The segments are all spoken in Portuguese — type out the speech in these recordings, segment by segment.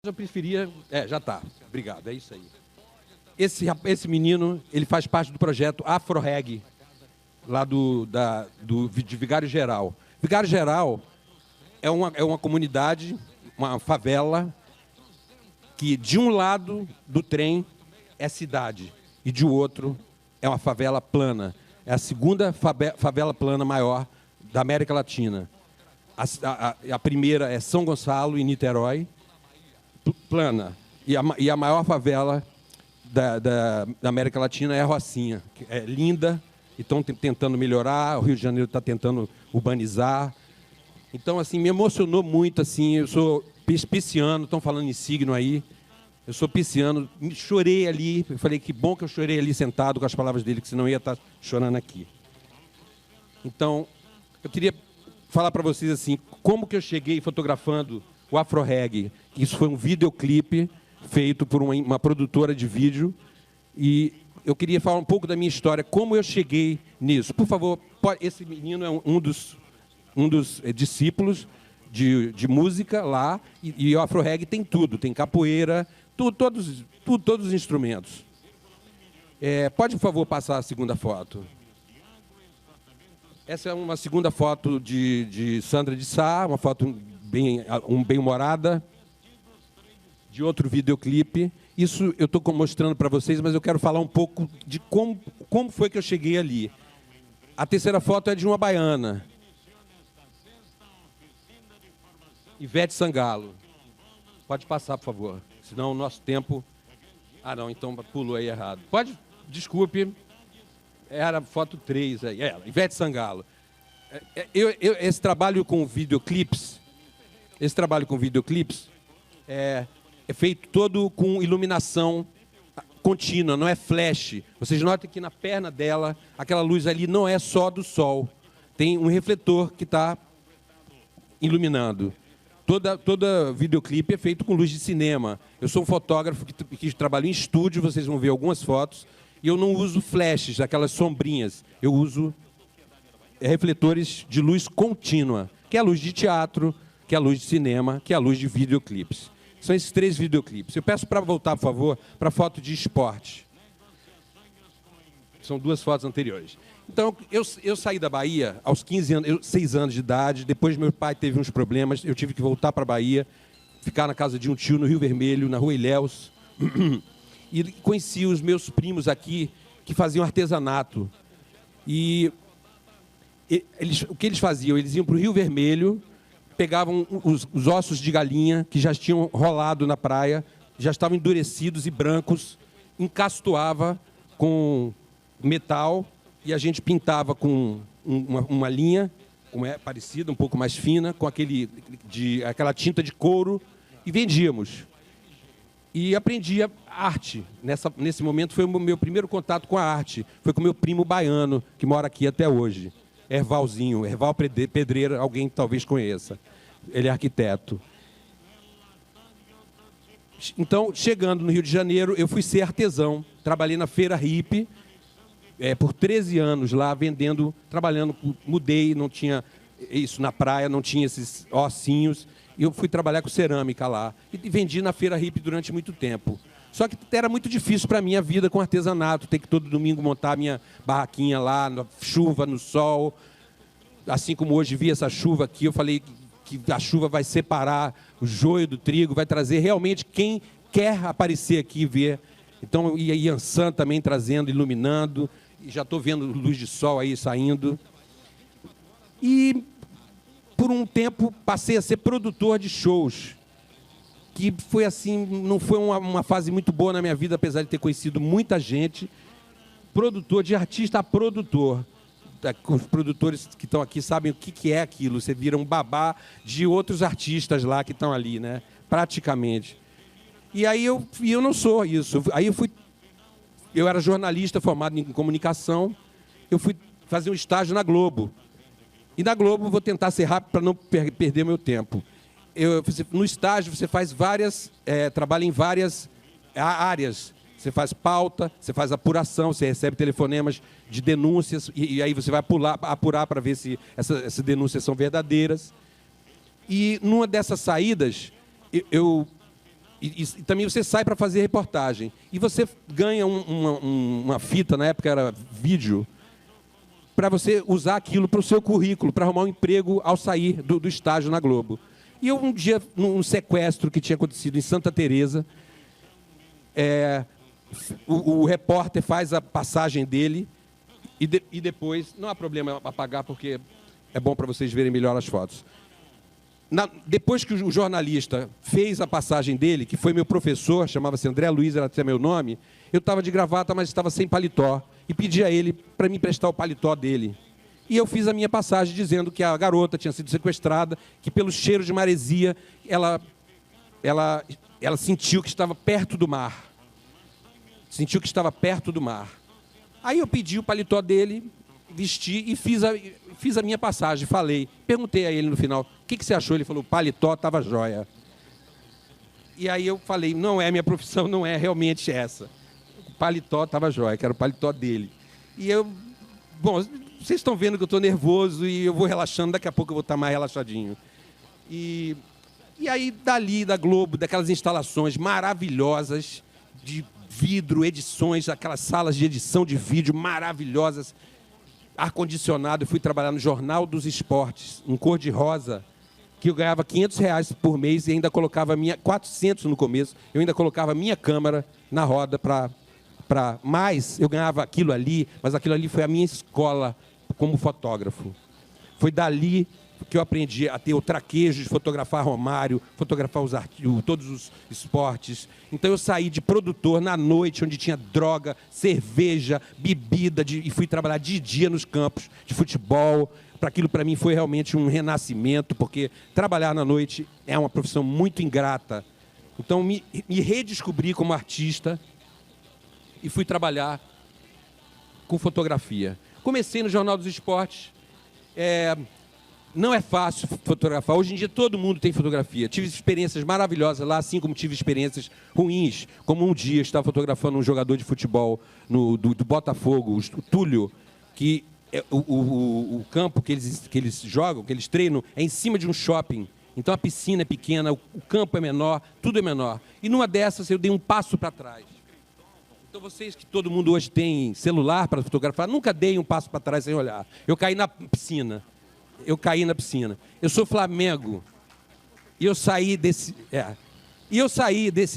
Eu preferia... já está. Obrigado, é isso aí. Esse menino, ele faz parte do projeto Afro-Reg, lá de Vigário Geral. Vigário Geral é uma comunidade, uma favela, que de um lado do trem é cidade e de outro é uma favela plana. É a segunda favela plana maior da América Latina. A primeira é São Gonçalo, em Niterói, plana. E a maior favela da América Latina é a Rocinha, que é linda, e estão tentando melhorar, o Rio de Janeiro está tentando urbanizar. Então, assim, me emocionou muito, assim, eu sou pisciano, estão falando em signo aí, eu sou pisciano, chorei ali, eu falei que bom que eu chorei ali sentado com as palavras dele, que senão eu ia estar chorando aqui. Então, eu queria falar para vocês, assim, como que eu cheguei fotografando o Afro-Reg. Isso foi um videoclipe feito por uma produtora de vídeo, e eu queria falar um pouco da minha história, como eu cheguei nisso. Por favor, esse menino é um dos discípulos de música lá, e o Afro-Reg tem tudo, tem capoeira, todos os instrumentos. Pode, por favor, passar a segunda foto. Essa é uma segunda foto de Sandra de Sá, uma foto bem-humorada, de outro videoclipe. Isso eu estou mostrando para vocês, mas eu quero falar um pouco de como foi que eu cheguei ali. A terceira foto é de uma baiana. Ivete Sangalo. Pode passar, por favor. Senão o nosso tempo... Ah, não, então pulou aí errado. Pode, desculpe. Era foto 3 aí. Ivete Sangalo. Esse trabalho com videoclipes, é feito todo com iluminação contínua, não é flash. Vocês notam que na perna dela, aquela luz ali não é só do sol. Tem um refletor que está iluminando. Toda videoclipe é feito com luz de cinema. Eu sou um fotógrafo que trabalho em estúdio, vocês vão ver algumas fotos, e eu não uso flashes, aquelas sombrinhas. Eu uso refletores de luz contínua, que é a luz de teatro, que é a luz de cinema, que é a luz de videoclipes. São esses 3 videoclipes. Eu peço para voltar, por favor, para a foto de esporte. São 2 fotos anteriores. Então, eu saí da Bahia aos 6 anos de idade. Depois, meu pai teve uns problemas. Eu tive que voltar para a Bahia, ficar na casa de um tio no Rio Vermelho, na Rua Ilhéus. E conheci os meus primos aqui, que faziam artesanato. E o que eles faziam? Eles iam para o Rio Vermelho, pegavam os ossos de galinha, que já tinham rolado na praia, já estavam endurecidos e brancos, encastoava com metal, e a gente pintava com uma linha parecida, um pouco mais fina, com aquela tinta de couro, e vendíamos. E aprendi a arte. Nesse momento foi o meu primeiro contato com a arte. Foi com o meu primo baiano, que mora aqui até hoje. Ervalzinho, Erval Pedreira, alguém talvez conheça. Ele é arquiteto. Então, chegando no Rio de Janeiro, eu fui ser artesão. Trabalhei na Feira Hippie, por 13 anos lá, vendendo, trabalhando. Mudei, não tinha isso na praia, não tinha esses ossinhos. E eu fui trabalhar com cerâmica lá. E vendi na Feira Hippie durante muito tempo. Só que era muito difícil para mim a vida com artesanato, ter que todo domingo montar a minha barraquinha lá, na chuva, no sol. Assim como hoje vi essa chuva aqui, eu falei que a chuva vai separar o joio do trigo, vai trazer realmente quem quer aparecer aqui e ver. Então, e a Yansan também trazendo, iluminando, e já estou vendo luz de sol aí saindo. E, por um tempo, passei a ser produtor de shows, que foi assim, não foi uma fase muito boa na minha vida, apesar de ter conhecido muita gente. Produtor, de artista a produtor. Os produtores que estão aqui sabem o que é aquilo. Você vira um babá de outros artistas lá que estão ali, né? Praticamente. E aí eu não sou isso. Aí eu era jornalista formado em comunicação. Eu fui fazer um estágio na Globo. E na Globo, vou tentar ser rápido para não perder meu tempo. No estágio, você faz trabalha em várias áreas. Você faz pauta, você faz apuração, você recebe telefonemas de denúncias, e aí você vai apurar para ver se essas denúncias são verdadeiras. E numa dessas saídas, eu E também você sai para fazer reportagem. E você ganha uma fita, na época era vídeo, para você usar aquilo para o seu currículo, para arrumar um emprego ao sair do estágio na Globo. E eu, um dia, num sequestro que tinha acontecido em Santa Teresa, o repórter faz a passagem dele e depois... Não há problema apagar, porque é bom para vocês verem melhor as fotos. Depois que o jornalista fez a passagem dele, que foi meu professor, chamava-se André Luiz, era até meu nome, eu estava de gravata, mas estava sem paletó, e pedi a ele para me emprestar o paletó dele. E eu fiz a minha passagem dizendo que a garota tinha sido sequestrada, que pelo cheiro de maresia ela sentiu que estava perto do mar. Sentiu que estava perto do mar. Aí eu pedi o paletó dele, vesti e fiz a minha passagem, falei. Perguntei a ele no final, o que você achou? Ele falou, o paletó estava jóia. E aí eu falei, não é minha profissão, não é realmente essa. O paletó estava jóia, que era o paletó dele. E eu, bom, vocês estão vendo que eu estou nervoso e eu vou relaxando, daqui a pouco eu vou estar mais relaxadinho. E aí, dali, da Globo, daquelas instalações maravilhosas, de vidro, edições, aquelas salas de edição de vídeo maravilhosas, ar-condicionado, eu fui trabalhar no Jornal dos Esportes, em cor-de-rosa, que eu ganhava R$500 por mês e ainda colocava 400 no começo, eu ainda colocava a minha câmera na roda mais, eu ganhava aquilo ali, mas aquilo ali foi a minha escola como fotógrafo. Foi dali que eu aprendi a ter o traquejo de fotografar Romário, fotografar todos os esportes. Então eu saí de produtor na noite, onde tinha droga, cerveja, bebida, e fui trabalhar de dia nos campos de futebol. Aquilo para mim foi realmente um renascimento, porque trabalhar na noite é uma profissão muito ingrata. Então me redescobri como artista e fui trabalhar com fotografia. Comecei no Jornal dos Esportes. Não é fácil fotografar. Hoje em dia todo mundo tem fotografia. Tive experiências maravilhosas lá, assim como tive experiências ruins. Como um dia estava fotografando um jogador de futebol do Botafogo, o Túlio, que o campo que eles jogam, que eles treinam, é em cima de um shopping. Então a piscina é pequena, o campo é menor, tudo é menor. E numa dessas eu dei um passo para trás. Então vocês que todo mundo hoje tem celular para fotografar, nunca deem um passo para trás sem olhar. Eu caí na piscina. Eu sou Flamengo. E eu saí desse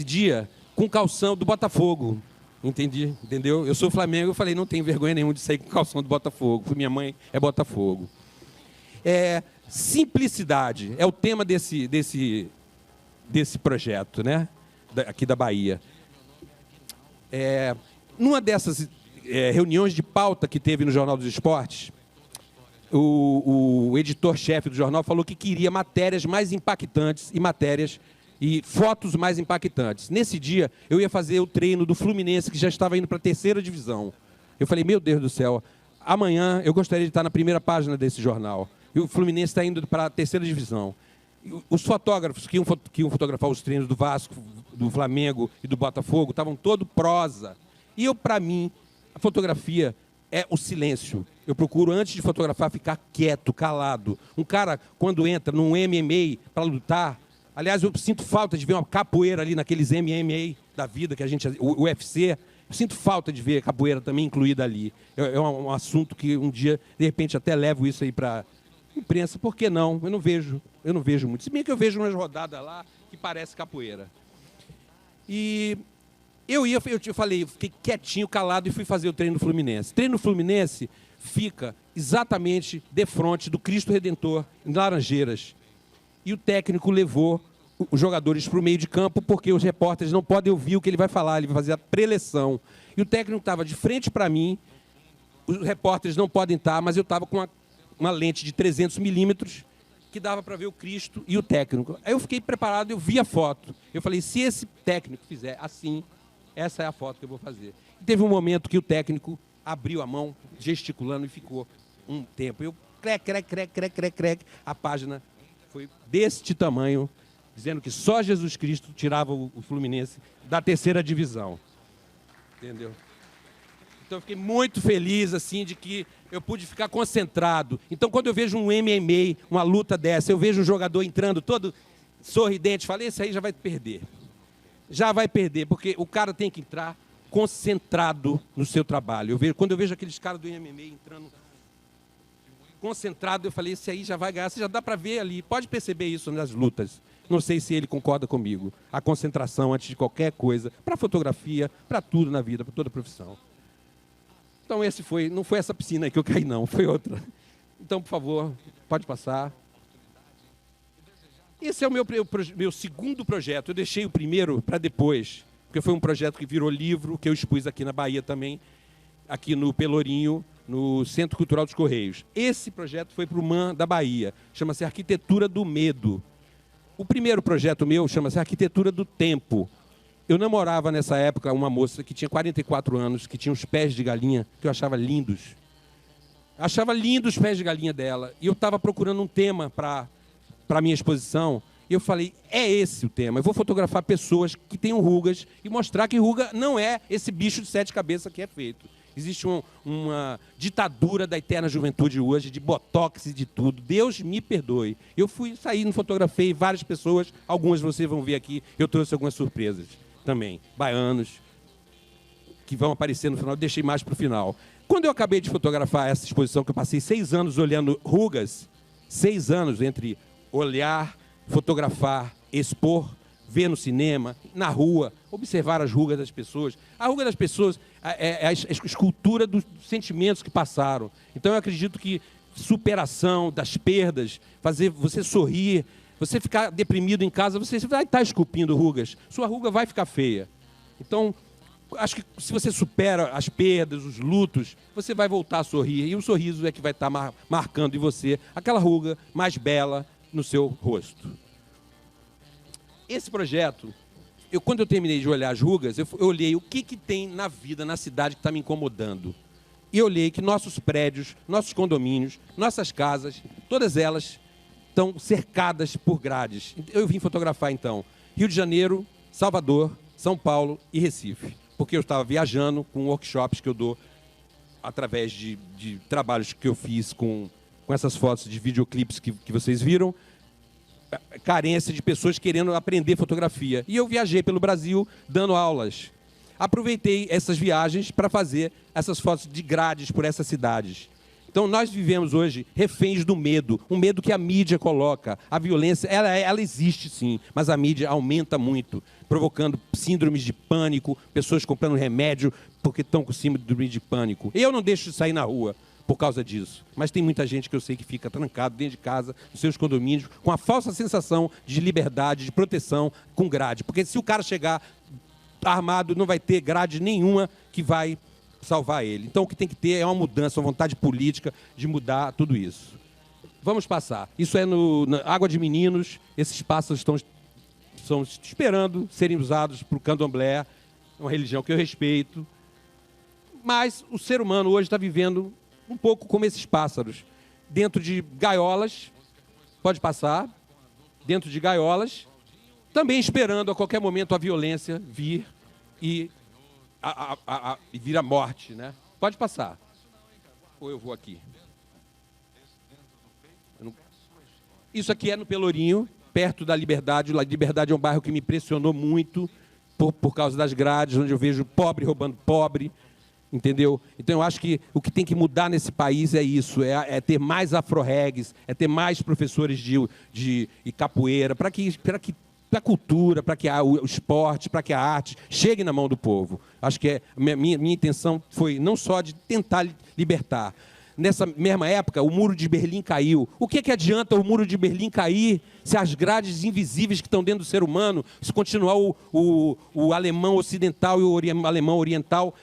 dia com calção do Botafogo. Entendeu? Eu sou Flamengo, eu falei, não tenho vergonha nenhuma de sair com calção do Botafogo, porque minha mãe é Botafogo. Simplicidade é o tema desse projeto, né? Aqui da Bahia. Numa dessas reuniões de pauta que teve no Jornal dos Esportes, o editor-chefe do jornal falou que queria matérias mais impactantes e fotos mais impactantes. Nesse dia, eu ia fazer o treino do Fluminense, que já estava indo para a 3ª divisão. Eu falei, meu Deus do céu, amanhã eu gostaria de estar na primeira página desse jornal. E o Fluminense está indo para a 3ª divisão. Os fotógrafos que iam fotografar os treinos do Vasco, do Flamengo e do Botafogo estavam todo prosa. E para mim, a fotografia é o silêncio. Eu procuro, antes de fotografar, ficar quieto, calado. Um cara, quando entra num MMA para lutar... Aliás, eu sinto falta de ver uma capoeira ali naqueles MMA da vida, que o UFC. Eu sinto falta de ver a capoeira também incluída ali. É um assunto que um dia, de repente, até levo isso aí para a imprensa. Por que não? Eu não vejo muito. Se bem que eu vejo umas rodadas lá que parece capoeira. E eu fiquei quietinho, calado e fui fazer o treino do Fluminense. O treino do Fluminense fica exatamente de frente do Cristo Redentor, em Laranjeiras. E o técnico levou os jogadores para o meio de campo, porque os repórteres não podem ouvir o que ele vai falar, ele vai fazer a preleção. E o técnico estava de frente para mim, os repórteres não podem estar, mas eu estava com uma lente de 300 milímetros, que dava para ver o Cristo e o técnico. Aí eu fiquei preparado, eu vi a foto. Eu falei, se esse técnico fizer assim, essa é a foto que eu vou fazer. E teve um momento que o técnico abriu a mão, gesticulando, e ficou um tempo. Eu, crec, a página foi deste tamanho, dizendo que só Jesus Cristo tirava o Fluminense da 3ª divisão. Entendeu? Então eu fiquei muito feliz, assim, de que eu pude ficar concentrado. Então, quando eu vejo um MMA, uma luta dessa, eu vejo um jogador entrando todo sorridente, falei, esse aí já vai perder. já vai perder, porque o cara tem que entrar concentrado no seu trabalho. Quando eu vejo aqueles caras do MMA entrando concentrado, eu falei, esse aí já vai ganhar. Você já dá para ver ali, pode perceber isso nas lutas. Não sei se ele concorda comigo. A concentração antes de qualquer coisa, para fotografia, para tudo na vida, para toda a profissão. Então não foi essa piscina aí que eu caí não, foi outra. Então, por favor, pode passar. Esse é o meu segundo projeto. Eu deixei o primeiro para depois, porque foi um projeto que virou livro, que eu expus aqui na Bahia também, aqui no Pelourinho, no Centro Cultural dos Correios. Esse projeto foi para o MAN da Bahia, chama-se Arquitetura do Medo. O primeiro projeto meu chama-se Arquitetura do Tempo. Eu namorava nessa época uma moça que tinha 44 anos, que tinha uns pés de galinha, que eu achava lindos. Achava lindos os pés de galinha dela. E eu estava procurando um tema para a minha exposição. E eu falei, é esse o tema. Eu vou fotografar pessoas que têm rugas e mostrar que ruga não é esse bicho de 7 cabeças que é feito. Existe uma ditadura da eterna juventude hoje, de botox e de tudo. Deus me perdoe. Eu saí, fotografei várias pessoas, algumas vocês vão ver aqui, eu trouxe algumas surpresas também. Baianos, que vão aparecer no final, deixei mais para o final. Quando eu acabei de fotografar essa exposição, que eu passei 6 anos olhando rugas, 6 anos entre olhar, fotografar, expor, ver no cinema, na rua, observar as rugas das pessoas. A ruga das pessoas é a escultura dos sentimentos que passaram. Então, eu acredito que superação das perdas, fazer você sorrir, você ficar deprimido em casa, você vai estar esculpindo rugas. Sua ruga vai ficar feia. Então, acho que se você supera as perdas, os lutos, você vai voltar a sorrir. E o sorriso é que vai estar marcando em você aquela ruga mais bela no seu rosto. Esse projeto, quando eu terminei de olhar as rugas, eu olhei o que tem na vida, na cidade, que está me incomodando. E eu olhei que nossos prédios, nossos condomínios, nossas casas, todas elas estão cercadas por grades. Eu vim fotografar, então, Rio de Janeiro, Salvador, São Paulo e Recife. Porque eu estava viajando com workshops que eu dou através de trabalhos que eu fiz com essas fotos de videoclipes que vocês viram, carência de pessoas querendo aprender fotografia. E eu viajei pelo Brasil dando aulas. Aproveitei essas viagens para fazer essas fotos de grades por essas cidades. Então, nós vivemos hoje reféns do medo, um medo que a mídia coloca. A violência, ela existe sim, mas a mídia aumenta muito, provocando síndromes de pânico, pessoas comprando remédio porque estão com síndrome de pânico. Eu não deixo de sair na rua por causa disso. Mas tem muita gente que eu sei que fica trancado dentro de casa, nos seus condomínios, com a falsa sensação de liberdade, de proteção, com grade. Porque se o cara chegar armado, não vai ter grade nenhuma que vai salvar ele. Então, o que tem que ter é uma mudança, uma vontade política de mudar tudo isso. Vamos passar. Isso é na Água de Meninos. Esses pássaros estão esperando serem usados para o candomblé, uma religião que eu respeito. Mas o ser humano hoje está vivendo um pouco como esses pássaros, dentro de gaiolas, pode passar, dentro de gaiolas, também esperando a qualquer momento a violência vir e vir a morte, né? Pode passar. Ou eu vou aqui. Isso aqui é no Pelourinho, perto da Liberdade. A Liberdade é um bairro que me impressionou muito por causa das grades, onde eu vejo pobre roubando pobre. Entendeu? Então, eu acho que o que tem que mudar nesse país é isso, é ter mais afro-regs, é ter mais professores de capoeira, para que a cultura, para que o esporte, para que a arte chegue na mão do povo. Acho que minha intenção foi não só de tentar libertar. Nessa mesma época, o Muro de Berlim caiu. O que adianta o Muro de Berlim cair se as grades invisíveis que estão dentro do ser humano, se continuar o alemão ocidental e o alemão oriental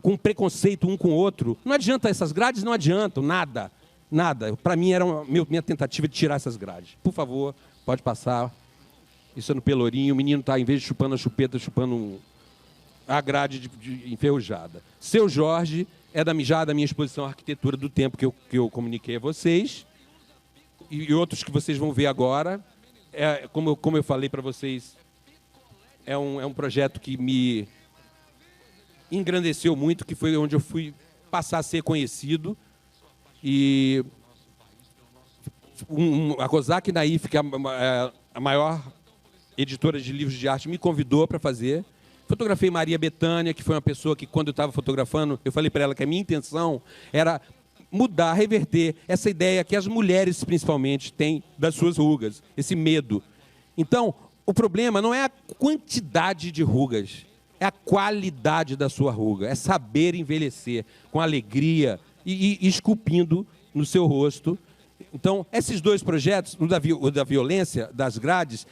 com preconceito um com o outro? Não adianta, essas grades não adiantam, nada. Nada. Para mim, era minha tentativa de tirar essas grades. Por favor, pode passar. Isso é no Pelourinho. O menino está, em vez de chupando a chupeta, chupando a grade enferrujada. Seu Jorge é da minha exposição Arquitetura do Tempo, que eu comuniquei a vocês. E outros que vocês vão ver agora. Como eu falei para vocês, é um projeto que me engrandeceu muito, que foi onde eu fui passar a ser conhecido. E a Kozak Naif, que é a maior editora de livros de arte, me convidou para fazer. Fotografei Maria Bethânia, que foi uma pessoa que, quando eu estava fotografando, eu falei para ela que a minha intenção era mudar, reverter essa ideia que as mulheres, principalmente, têm das suas rugas, esse medo. Então, o problema não é a quantidade de rugas, é a qualidade da sua ruga, é saber envelhecer com alegria e esculpindo no seu rosto. Então, esses dois projetos, o da violência, das grades,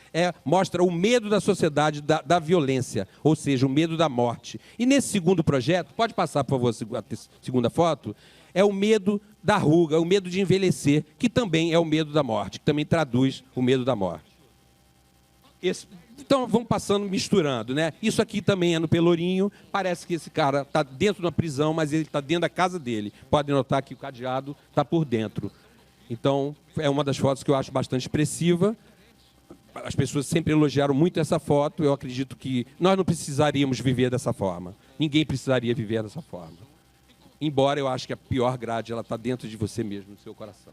mostra o medo da sociedade da violência, ou seja, o medo da morte. E nesse segundo projeto, pode passar, por favor, a segunda foto, é o medo da ruga, o medo de envelhecer, que também é o medo da morte, que também traduz o medo da morte. Então, vamos passando, misturando, né? Isso aqui também é no Pelourinho. Parece que esse cara está dentro de uma prisão, mas ele está dentro da casa dele. Pode notar que o cadeado está por dentro. Então, é uma das fotos que eu acho bastante expressiva. As pessoas sempre elogiaram muito essa foto. Eu acredito que nós não precisaríamos viver dessa forma. Ninguém precisaria viver dessa forma. Embora eu acho que a pior grade ela está dentro de você mesmo, no seu coração.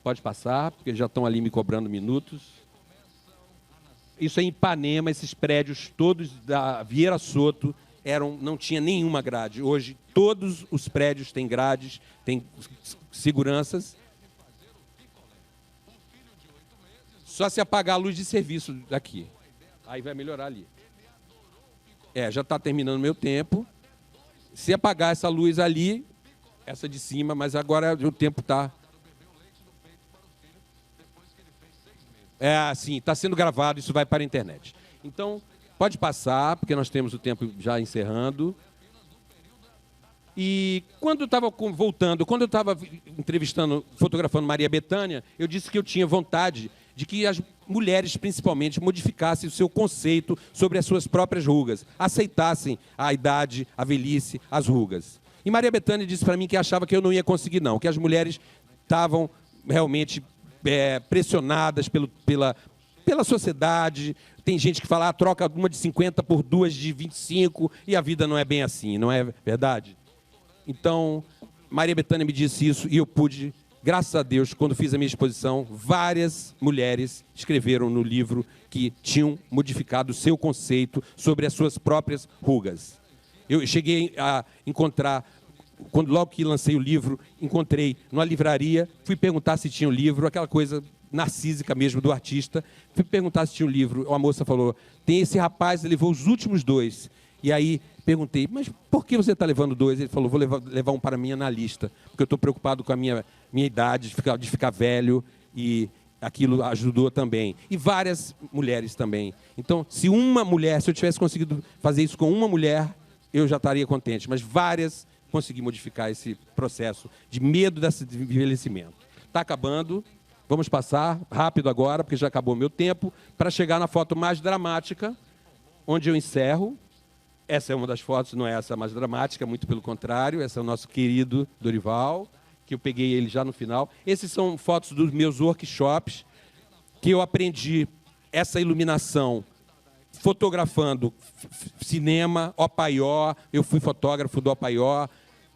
Pode passar, porque já estão ali me cobrando minutos. Isso é em Ipanema, esses prédios todos da Vieira Soto não tinha nenhuma grade. Hoje, todos os prédios têm grades, têm seguranças. Só se apagar a luz de serviço daqui. Aí vai melhorar ali. Já está terminando o meu tempo. Se apagar essa luz ali, essa de cima, mas agora o tempo está... Sim, está sendo gravado, isso vai para a internet. Então, pode passar, porque nós temos o tempo já encerrando. E quando eu estava voltando, quando eu estava entrevistando, fotografando Maria Bethânia, eu disse que eu tinha vontade de que as mulheres, principalmente, modificassem o seu conceito sobre as suas próprias rugas, aceitassem a idade, a velhice, as rugas. E Maria Bethânia disse para mim que achava que eu não ia conseguir, não, que as mulheres estavam realmente pressionadas pela sociedade. Tem gente que fala, troca uma de 50 por duas de 25, e a vida não é bem assim, não é verdade? Então, Maria Bethânia me disse isso, e eu pude, graças a Deus, quando fiz a minha exposição, várias mulheres escreveram no livro que tinham modificado o seu conceito sobre as suas próprias rugas. Eu cheguei a encontrar... Logo que lancei o livro, encontrei numa livraria, fui perguntar se tinha o livro, aquela coisa narcísica mesmo do artista, fui perguntar se tinha o livro, uma moça falou, tem esse rapaz, ele levou os últimos 2. E aí perguntei, mas por que você está levando 2? Ele falou, vou levar um para mim analista, porque eu estou preocupado com a minha idade, de ficar velho, e aquilo ajudou também. E várias mulheres também. Então, se eu tivesse conseguido fazer isso com uma mulher, eu já estaria contente, mas várias consegui modificar esse processo de medo desse envelhecimento. Está acabando, vamos passar rápido agora, porque já acabou o meu tempo, para chegar na foto mais dramática, onde eu encerro. Essa é uma das fotos, não é essa mais dramática, muito pelo contrário, esse é o nosso querido Dorival, que eu peguei ele já no final. Esses são fotos dos meus workshops, que eu aprendi essa iluminação fotografando cinema, Opaió, eu fui fotógrafo do Opaió,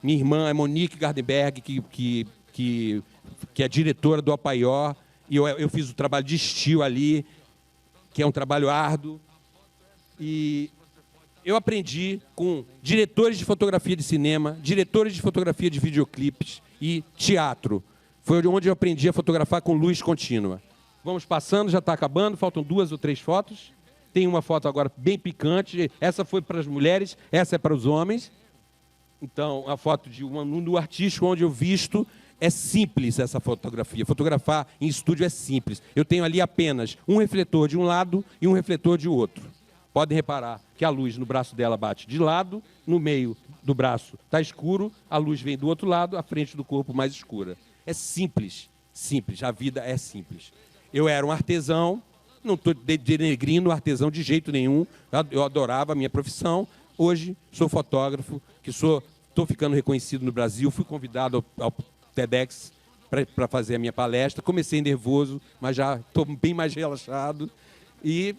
minha irmã é Monique Gardenberg, que é diretora do Opaió, e eu fiz o trabalho de estilo ali, que é um trabalho árduo, e eu aprendi com diretores de fotografia de cinema, diretores de fotografia de videoclipes e teatro. Foi onde eu aprendi a fotografar com luz contínua. Vamos passando, já está acabando, faltam 2 ou 3 fotos. Tem uma foto agora bem picante, essa foi para as mulheres, essa é para os homens. Então, a foto de um mundo artístico onde eu visto, é simples essa fotografia. Fotografar em estúdio é simples. Eu tenho ali apenas um refletor de um lado e um refletor de outro. Podem reparar que a luz no braço dela bate de lado, no meio do braço está escuro, a luz vem do outro lado, a frente do corpo mais escura. É simples, simples, a vida é simples. Eu era um artesão, não estou denegrindo artesão de jeito nenhum, eu adorava a minha profissão. Hoje sou fotógrafo, estou ficando reconhecido no Brasil, fui convidado ao TEDx para fazer a minha palestra. Comecei nervoso, mas já estou bem mais relaxado. E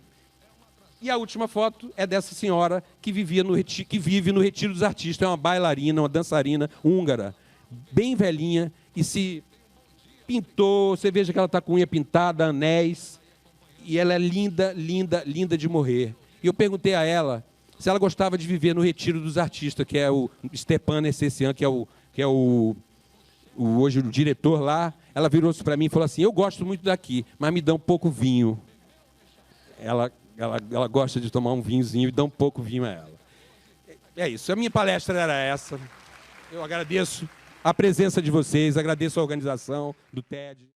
a última foto é dessa senhora que vive no Retiro dos Artistas. É uma bailarina, uma dançarina húngara, bem velhinha, e se pintou, você veja que ela está com unha pintada, anéis, e ela é linda, linda, linda de morrer. E eu perguntei a ela se ela gostava de viver no Retiro dos Artistas, que é o Stepan Essessian, que é hoje o diretor lá. Ela virou-se para mim e falou assim: eu gosto muito daqui, mas me dá um pouco vinho. Ela gosta de tomar um vinhozinho e dá um pouco vinho a ela. É isso, a minha palestra era essa. Eu agradeço a presença de vocês, agradeço a organização do TED.